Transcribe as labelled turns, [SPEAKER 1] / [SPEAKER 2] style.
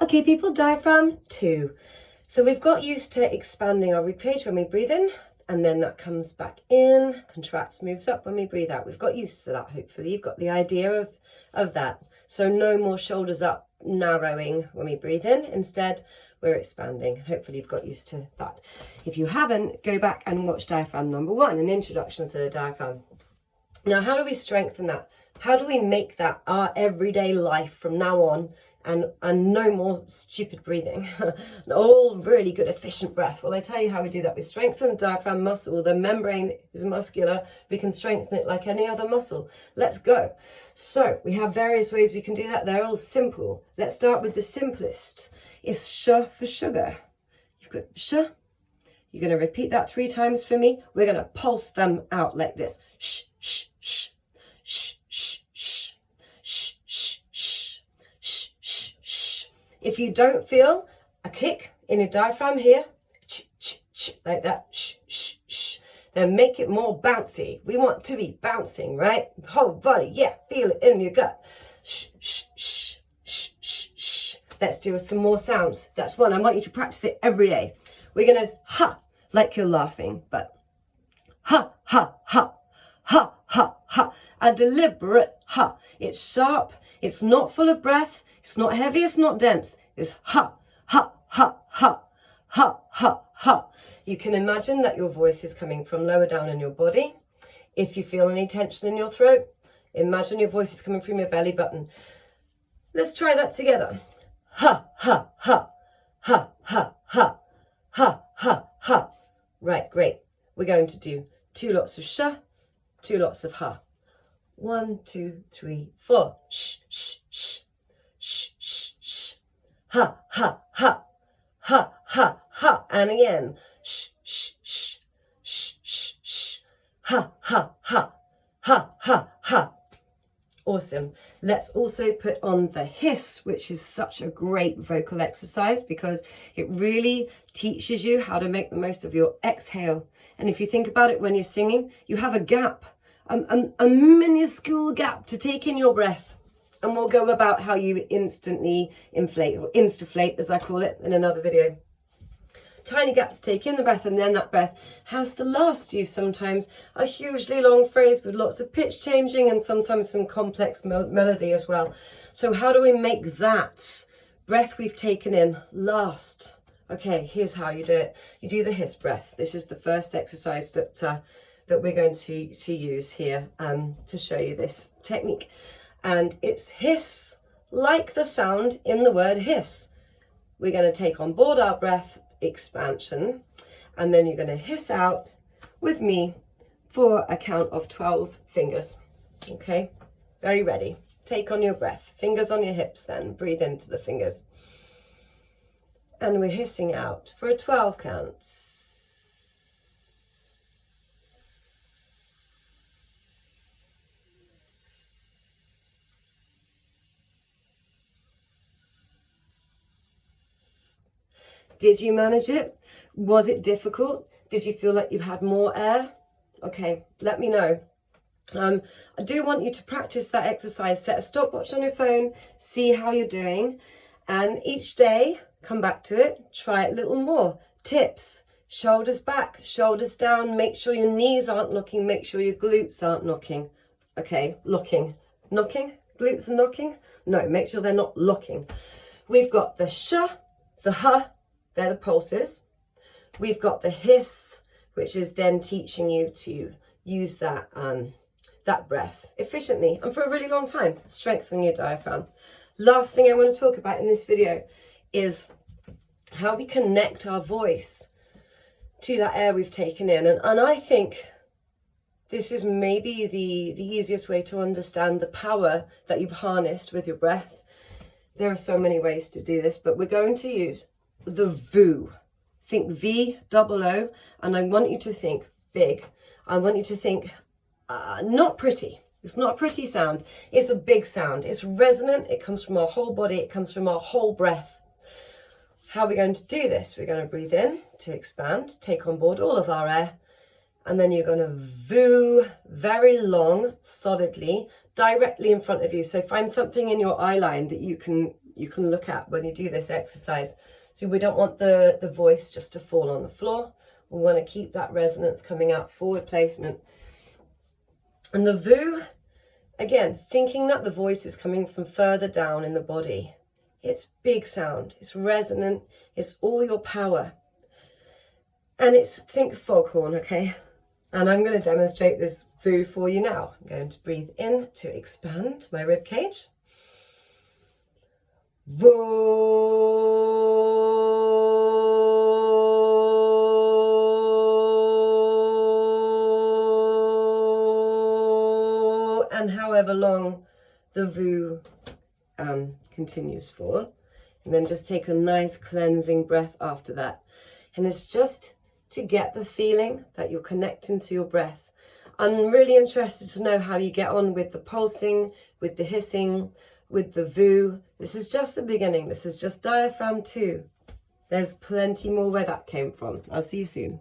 [SPEAKER 1] Okay, people, diaphragm 2. So we've got used to expanding our ribcage when we breathe in, and then that comes back in, contracts, moves up when we breathe out. We've got used to that, hopefully. You've got the idea of that. So no more shoulders up, narrowing when we breathe in. Instead, we're expanding. Hopefully you've got used to that. If you haven't, go back and watch diaphragm number 1, an introduction to the diaphragm. Now, how do we strengthen that? How do we make that our everyday life from now on, and no more stupid breathing? All really good, efficient breath. Well, I tell you how we do that. We strengthen the diaphragm muscle. The membrane is muscular. We can strengthen it like any other muscle. Let's go. So we have various ways we can do that. They're all simple. Let's start with the simplest. It's sh for sugar. You've got sh. You're going to repeat that 3 times for me. We're going to pulse them out like this. Sh, sh, sh, sh, sh, sh, sh, sh, sh, sh, sh, sh. If you don't feel a kick in your diaphragm here, ch, ch, ch, like that, sh, sh, sh, then make it more bouncy. We want to be bouncing, right? Whole body, yeah, feel it in your gut. Sh, sh, sh, sh, sh, sh. Let's do some more sounds. That's one. I want you to practice it every day. We're going to ha, like you're laughing, but ha, ha, ha, ha, ha, ha. A deliberate ha. It's sharp. It's not full of breath. It's not heavy. It's not dense. It's ha, ha, ha, ha, ha, ha, ha. You can imagine that your voice is coming from lower down in your body. If you feel any tension in your throat, imagine your voice is coming from your belly button. Let's try that together. Ha, ha, ha, ha, ha, ha, ha, ha, ha. Right, great. We're going to do 2 lots of sh, 2 lots of ha. 1, 2, 3, 4. Sh, sh, sh, sh, sh, sh. Ha, ha, ha, ha, ha, ha. And again. Sh, sh, sh, sh, sh, sh. Ha, ha, ha, ha, ha, ha. Awesome. Let's also put on the hiss, which is such a great vocal exercise because it really teaches you how to make the most of your exhale. And if you think about it when you're singing, you have a gap, a minuscule gap to take in your breath. And we'll go about how you instantly inflate, or instaflate as I call it in another video. Tiny gaps, take in the breath, and then that breath has to last you sometimes a hugely long phrase with lots of pitch changing and sometimes some complex melody as well. So how do we make that breath we've taken in last? Okay, here's how you do it. You do the hiss breath. This is the first exercise that we're going to use here to show you this technique. And it's hiss like the sound in the word hiss. We're going to take on board our breath expansion, and then you're going to hiss out with me for a count of 12 fingers. Okay, very ready. Take on your breath, fingers on your hips, then breathe into the fingers, and we're hissing out for 12 counts. Did you manage it? Was it difficult? Did you feel like you had more air? Okay, let me know. I do want you to practice that exercise. Set a stopwatch on your phone, see how you're doing, and each day come back to it, try it a little more. Tips: shoulders back, shoulders down, make sure your knees aren't knocking, make sure your glutes aren't knocking. Okay, knocking, glutes are knocking? No, make sure they're not locking. We've got the sh, the ha, they're the pulses. We've got the hiss, which is then teaching you to use that breath efficiently and for a really long time, strengthening your diaphragm. Last thing I want to talk about in this video is how we connect our voice to that air we've taken in. And I think this is maybe the easiest way to understand the power that you've harnessed with your breath. There are so many ways to do this, but we're going to use the VOO. Think V-O-O, and I want you to think big. I want you to think not pretty. It's not a pretty sound. It's a big sound. It's resonant. It comes from our whole body. It comes from our whole breath. How are we going to do this? We're going to breathe in to expand, take on board all of our air, and then you're going to VOO very long, solidly, directly in front of you. So find something in your eye line that you can you can look at when you do this exercise. So we don't want the voice just to fall on the floor. We want to keep that resonance coming out, forward placement. And the VU, again, thinking that the voice is coming from further down in the body. It's big sound, it's resonant, it's all your power. And it's, think foghorn, okay? And I'm going to demonstrate this VU for you now. I'm going to breathe in to expand my rib cage. VU. And however long the VU continues for. And then just take a nice cleansing breath after that. And it's just to get the feeling that you're connecting to your breath. I'm really interested to know how you get on with the pulsing, with the hissing, with the VU. This is just the beginning. This is just diaphragm 2. There's plenty more where that came from. I'll see you soon.